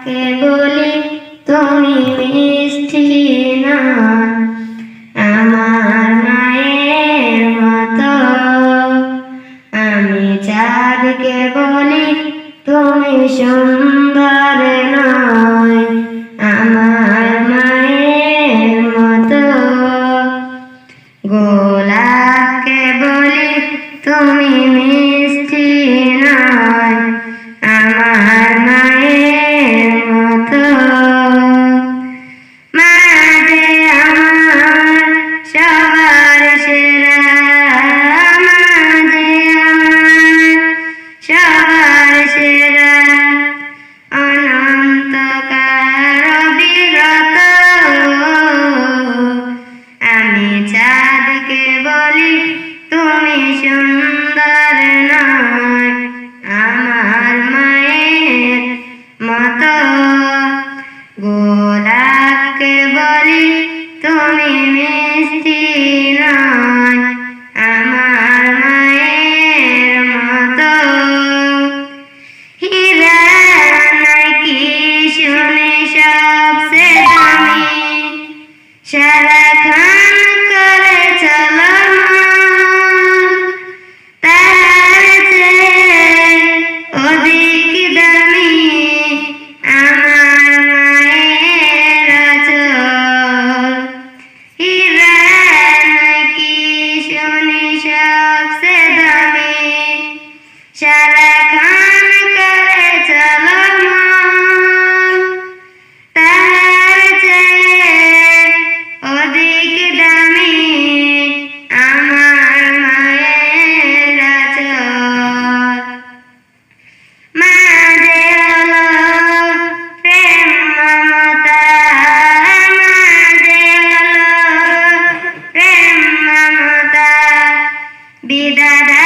কে বলি তুমি মিষ্টি না, আমার মায়ের মতো। আমি চাঁদকে বলি তুমি সুন্দর নয়, আমার মায়ের মতো। গোলাপকে বলি তুমি মিষ্টি নয়, আমার মায়ের মতো। মা যে আমার সবার সেরা, মা যে আমার সবার সেরা, অনন্তকাল অবিরত। আমি চাঁদকে বলি তুমি সুন্দর নয়, আমার মায়ের মতো। গোলাপকে বলি তুমি মিষ্টি নয়, আমার মায়ের মতো। হীরা নাকি শুনে সবচেয়ে দামি, সারাক্ষণ করে চলো তার চেয়ে অধিক দামি, আমার মায়ের আঁচল। হীরা নাকি শুনি সবচেয়ে দামি, সারাক্ষণ করে চলো তার চেয়ে অধিক দামি, আমার মায়ের আঁচল। মা যে হলো প্রেম মমতা, মা যে হলো প্রেম মমতা, বিধাতা